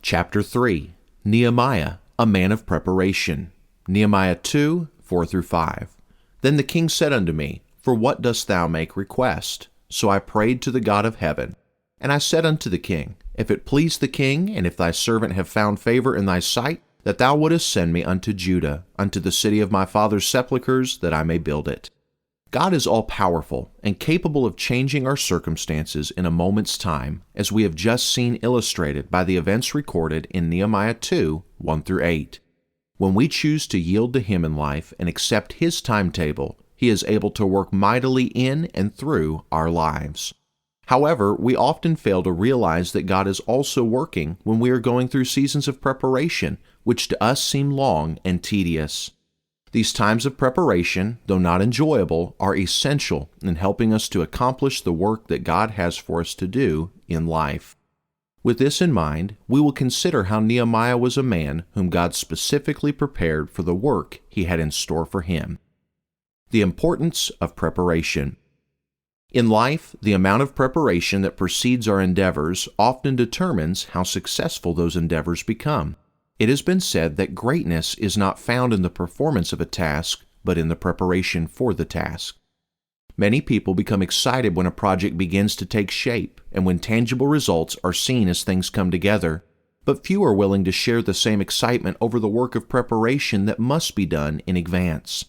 Chapter 3. Nehemiah, a man of preparation. Nehemiah 2, 4-5. Then the king said unto me, For what dost thou make request? So I prayed to the God of heaven. And I said unto the king, If it please the king, and if thy servant have found favor in thy sight, that thou wouldest send me unto Judah, unto the city of my father's sepulchres, that I may build it. God is all-powerful and capable of changing our circumstances in a moment's time, as we have just seen illustrated by the events recorded in Nehemiah 2, 1-8. When we choose to yield to Him in life and accept His timetable, He is able to work mightily in and through our lives. However, we often fail to realize that God is also working when we are going through seasons of preparation, which to us seem long and tedious. These times of preparation, though not enjoyable, are essential in helping us to accomplish the work that God has for us to do in life. With this in mind, we will consider how Nehemiah was a man whom God specifically prepared for the work He had in store for him. The importance of preparation. In life, the amount of preparation that precedes our endeavors often determines how successful those endeavors become. It has been said that greatness is not found in the performance of a task, but in the preparation for the task. Many people become excited when a project begins to take shape and when tangible results are seen as things come together, but few are willing to share the same excitement over the work of preparation that must be done in advance.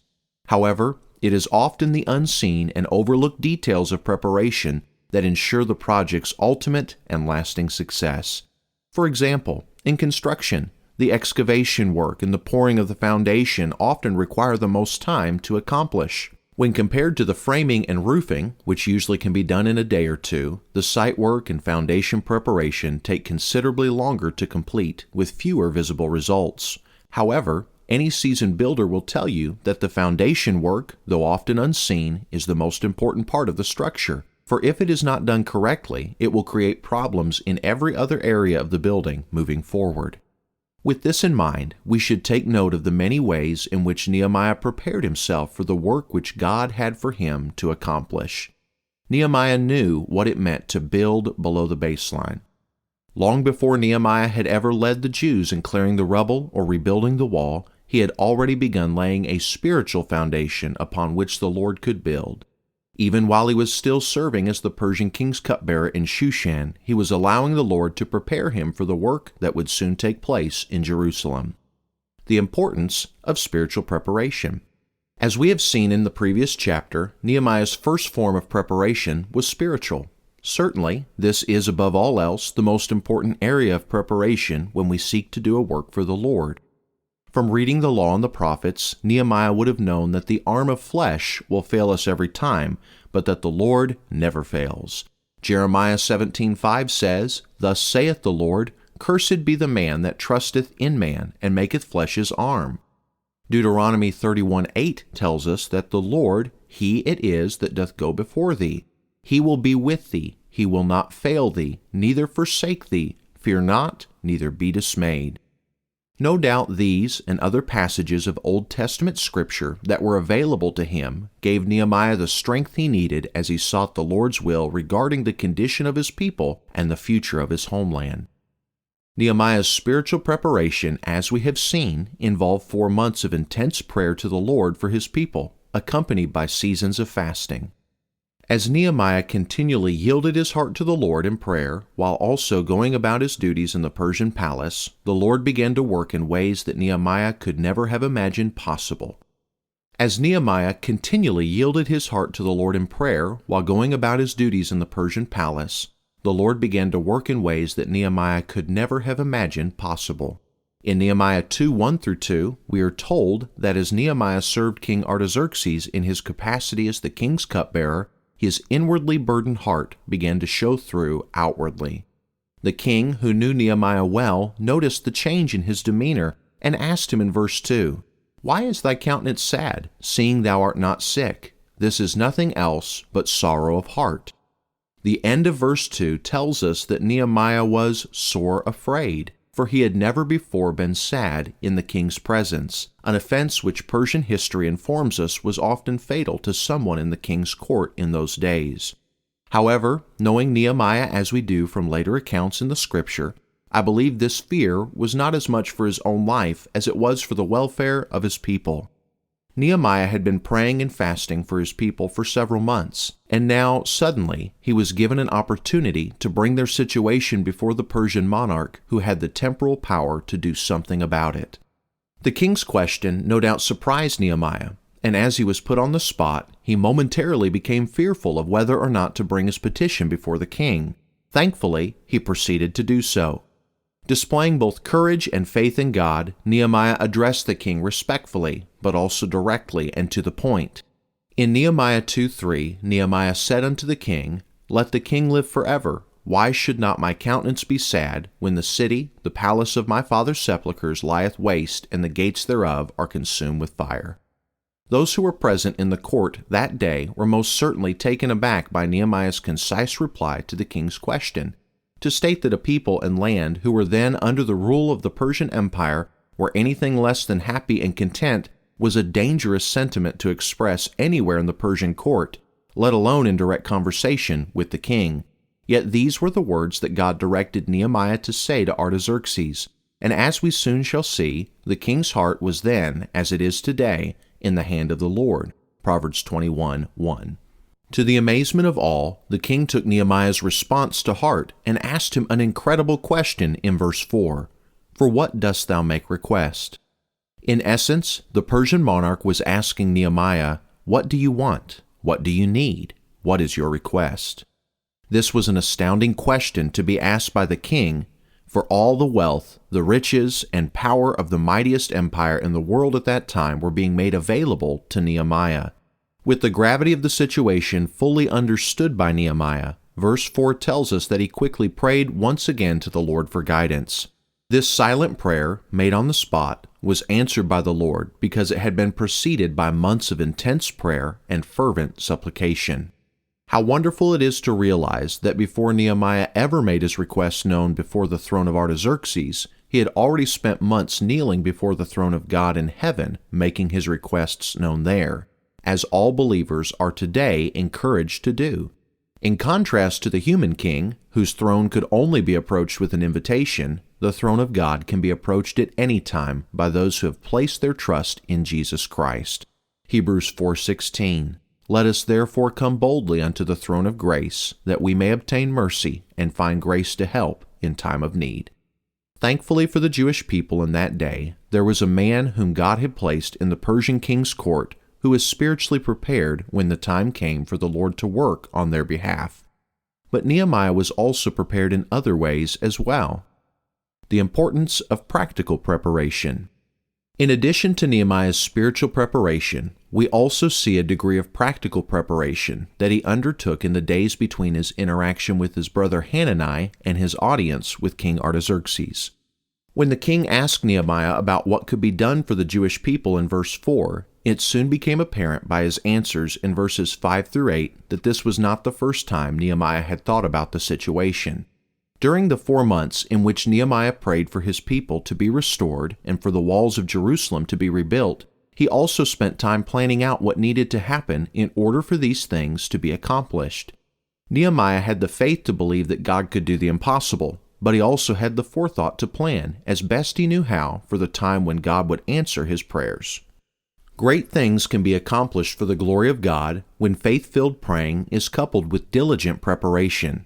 However, it is often the unseen and overlooked details of preparation that ensure the project's ultimate and lasting success. For example, in construction, the excavation work and the pouring of the foundation often require the most time to accomplish. When compared to the framing and roofing, which usually can be done in a day or two, the site work and foundation preparation take considerably longer to complete with fewer visible results. However, any seasoned builder will tell you that the foundation work, though often unseen, is the most important part of the structure, for if it is not done correctly, it will create problems in every other area of the building moving forward. With this in mind, we should take note of the many ways in which Nehemiah prepared himself for the work which God had for him to accomplish. Nehemiah knew what it meant to build below the baseline. Long before Nehemiah had ever led the Jews in clearing the rubble or rebuilding the wall, he had already begun laying a spiritual foundation upon which the Lord could build. Even while he was still serving as the Persian king's cupbearer in Shushan, he was allowing the Lord to prepare him for the work that would soon take place in Jerusalem. The importance of spiritual preparation. As we have seen in the previous chapter, Nehemiah's first form of preparation was spiritual. Certainly, this is above all else the most important area of preparation when we seek to do a work for the Lord. From reading the law and the prophets, Nehemiah would have known that the arm of flesh will fail us every time, but that the Lord never fails. Jeremiah 17:5 says, Thus saith the Lord, Cursed be the man that trusteth in man, and maketh flesh his arm. Deuteronomy 31:8 tells us that the Lord, He it is that doth go before thee. He will be with thee, He will not fail thee, neither forsake thee. Fear not, neither be dismayed. No doubt these and other passages of Old Testament Scripture that were available to him gave Nehemiah the strength he needed as he sought the Lord's will regarding the condition of his people and the future of his homeland. Nehemiah's spiritual preparation, as we have seen, involved 4 months of intense prayer to the Lord for his people, accompanied by seasons of fasting. As Nehemiah continually yielded his heart to the Lord in prayer, while also going about his duties in the Persian palace, the Lord began to work in ways that Nehemiah could never have imagined possible. As Nehemiah continually yielded his heart to the Lord in prayer, while going about his duties in the Persian palace, the Lord began to work in ways that Nehemiah could never have imagined possible. In Nehemiah 2:1-2, we are told that as Nehemiah served King Artaxerxes in his capacity as the king's cupbearer, his inwardly burdened heart began to show through outwardly. The king, who knew Nehemiah well, noticed the change in his demeanor and asked him in verse 2, Why is thy countenance sad, seeing thou art not sick? This is nothing else but sorrow of heart. The end of verse 2 tells us that Nehemiah was sore afraid, for he had never before been sad in the king's presence, an offense which Persian history informs us was often fatal to someone in the king's court in those days. However, knowing Nehemiah as we do from later accounts in the Scripture, I believe this fear was not as much for his own life as it was for the welfare of his people. Nehemiah had been praying and fasting for his people for several months, and now, suddenly, he was given an opportunity to bring their situation before the Persian monarch who had the temporal power to do something about it. The king's question no doubt surprised Nehemiah, and as he was put on the spot, he momentarily became fearful of whether or not to bring his petition before the king. Thankfully, he proceeded to do so. Displaying both courage and faith in God, Nehemiah addressed the king respectfully, but also directly and to the point. In Nehemiah 2:3, Nehemiah said unto the king, Let the king live forever. Why should not my countenance be sad, when the city, the palace of my father's sepulchres, lieth waste, and the gates thereof are consumed with fire? Those who were present in the court that day were most certainly taken aback by Nehemiah's concise reply to the king's question. To state that a people and land who were then under the rule of the Persian Empire were anything less than happy and content was a dangerous sentiment to express anywhere in the Persian court, let alone in direct conversation with the king. Yet these were the words that God directed Nehemiah to say to Artaxerxes, and as we soon shall see, the king's heart was then, as it is today, in the hand of the Lord. Proverbs 21:1. To the amazement of all, the king took Nehemiah's response to heart and asked him an incredible question in verse 4. For what dost thou make request? In essence, the Persian monarch was asking Nehemiah, What do you want? What do you need? What is your request? This was an astounding question to be asked by the king, for all the wealth, the riches, and power of the mightiest empire in the world at that time were being made available to Nehemiah. With the gravity of the situation fully understood by Nehemiah, verse 4 tells us that he quickly prayed once again to the Lord for guidance. This silent prayer, made on the spot, was answered by the Lord because it had been preceded by months of intense prayer and fervent supplication. How wonderful it is to realize that before Nehemiah ever made his request known before the throne of Artaxerxes, he had already spent months kneeling before the throne of God in heaven, making his requests known there, as all believers are today encouraged to do. In contrast to the human king, whose throne could only be approached with an invitation, the throne of God can be approached at any time by those who have placed their trust in Jesus Christ. Hebrews 4:16. Let us therefore come boldly unto the throne of grace, that we may obtain mercy and find grace to help in time of need. Thankfully for the Jewish people in that day, there was a man whom God had placed in the Persian king's court who was spiritually prepared when the time came for the Lord to work on their behalf. But Nehemiah was also prepared in other ways as well. The importance of practical preparation. In addition to Nehemiah's spiritual preparation, we also see a degree of practical preparation that he undertook in the days between his interaction with his brother Hanani and his audience with King Artaxerxes. When the king asked Nehemiah about what could be done for the Jewish people in verse 4, it soon became apparent by his answers in verses 5 through 8 that this was not the first time Nehemiah had thought about the situation. During the 4 months in which Nehemiah prayed for his people to be restored and for the walls of Jerusalem to be rebuilt, he also spent time planning out what needed to happen in order for these things to be accomplished. Nehemiah had the faith to believe that God could do the impossible, but he also had the forethought to plan, as best he knew how, for the time when God would answer his prayers. Great things can be accomplished for the glory of God when faith-filled praying is coupled with diligent preparation.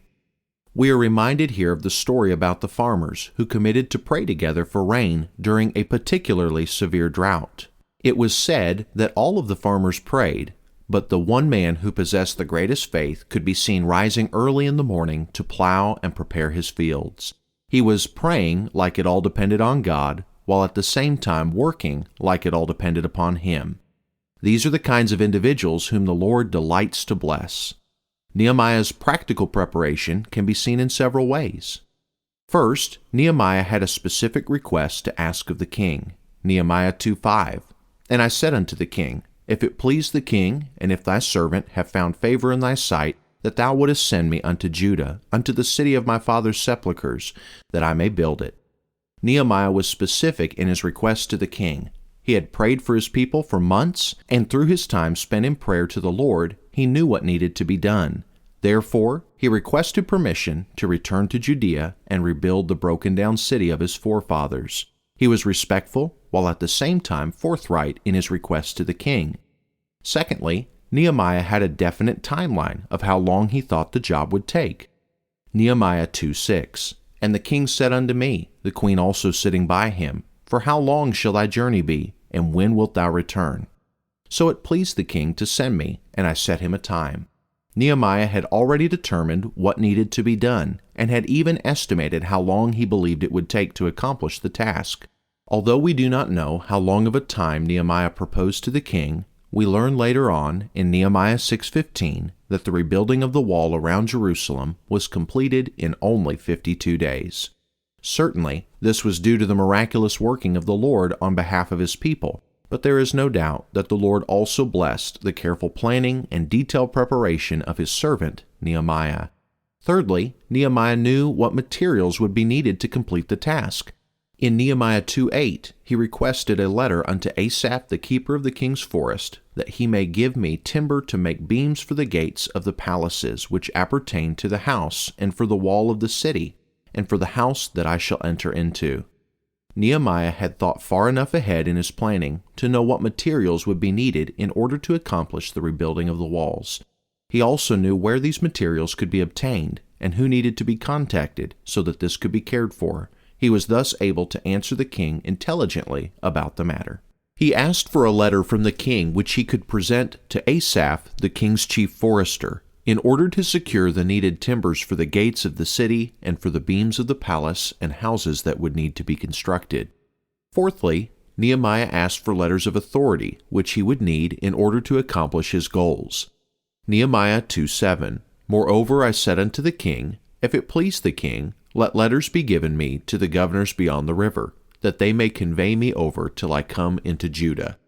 We are reminded here of the story about the farmers who committed to pray together for rain during a particularly severe drought. It was said that all of the farmers prayed, but the one man who possessed the greatest faith could be seen rising early in the morning to plow and prepare his fields. He was praying like it all depended on God, while at the same time working like it all depended upon him. These are the kinds of individuals whom the Lord delights to bless. Nehemiah's practical preparation can be seen in several ways. First, Nehemiah had a specific request to ask of the king. Nehemiah 2:5. And I said unto the king, If it please the king, and if thy servant have found favor in thy sight, that thou wouldest send me unto Judah, unto the city of my father's sepulchres, that I may build it. Nehemiah was specific in his request to the king. He had prayed for his people for months, and through his time spent in prayer to the Lord, he knew what needed to be done. Therefore, he requested permission to return to Judea and rebuild the broken-down city of his forefathers. He was respectful, while at the same time forthright in his request to the king. Secondly, Nehemiah had a definite timeline of how long he thought the job would take. Nehemiah 2:6, And the king said unto me, the queen also sitting by him, For how long shall thy journey be, and when wilt thou return? So it pleased the king to send me, and I set him a time. Nehemiah had already determined what needed to be done, and had even estimated how long he believed it would take to accomplish the task. Although we do not know how long of a time Nehemiah proposed to the king, we learn later on in Nehemiah 6:15 that the rebuilding of the wall around Jerusalem was completed in only 52 days. Certainly, this was due to the miraculous working of the Lord on behalf of his people, but there is no doubt that the Lord also blessed the careful planning and detailed preparation of his servant, Nehemiah. Thirdly, Nehemiah knew what materials would be needed to complete the task. In Nehemiah 2:8, he requested a letter unto Asaph the keeper of the king's forest, that he may give me timber to make beams for the gates of the palaces which appertain to the house, and for the wall of the city, and for the house that I shall enter into. Nehemiah had thought far enough ahead in his planning to know what materials would be needed in order to accomplish the rebuilding of the walls. He also knew where these materials could be obtained, and who needed to be contacted so that this could be cared for. He was thus able to answer the king intelligently about the matter. He asked for a letter from the king which he could present to Asaph, the king's chief forester, in order to secure the needed timbers for the gates of the city and for the beams of the palace and houses that would need to be constructed. Fourthly, Nehemiah asked for letters of authority which he would need in order to accomplish his goals. Nehemiah 2:7, Moreover I said unto the king, If it please the king, let letters be given me to the governors beyond the river, that they may convey me over till I come into Judah.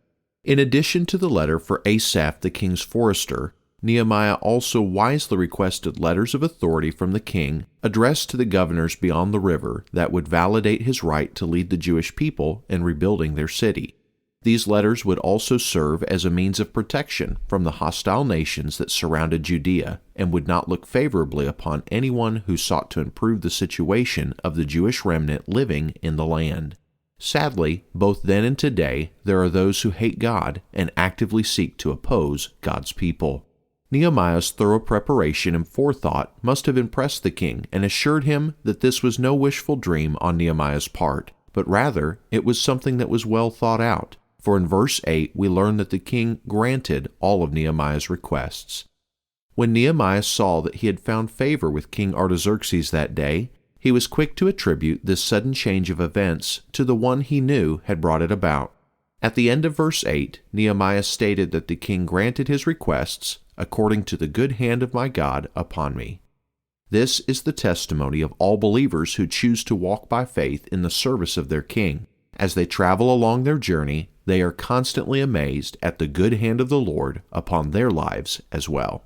In addition to the letter for Asaph the king's forester, Nehemiah also wisely requested letters of authority from the king addressed to the governors beyond the river that would validate his right to lead the Jewish people in rebuilding their city. These letters would also serve as a means of protection from the hostile nations that surrounded Judea and would not look favorably upon anyone who sought to improve the situation of the Jewish remnant living in the land. Sadly, both then and today, there are those who hate God and actively seek to oppose God's people. Nehemiah's thorough preparation and forethought must have impressed the king and assured him that this was no wishful dream on Nehemiah's part, but rather it was something that was well thought out. For in verse 8 we learn that the king granted all of Nehemiah's requests. When Nehemiah saw that he had found favor with King Artaxerxes that day, he was quick to attribute this sudden change of events to the one he knew had brought it about. At the end of verse 8, Nehemiah stated that the king granted his requests according to the good hand of my God upon me. This is the testimony of all believers who choose to walk by faith in the service of their king. As they travel along their journey, they are constantly amazed at the good hand of the Lord upon their lives as well.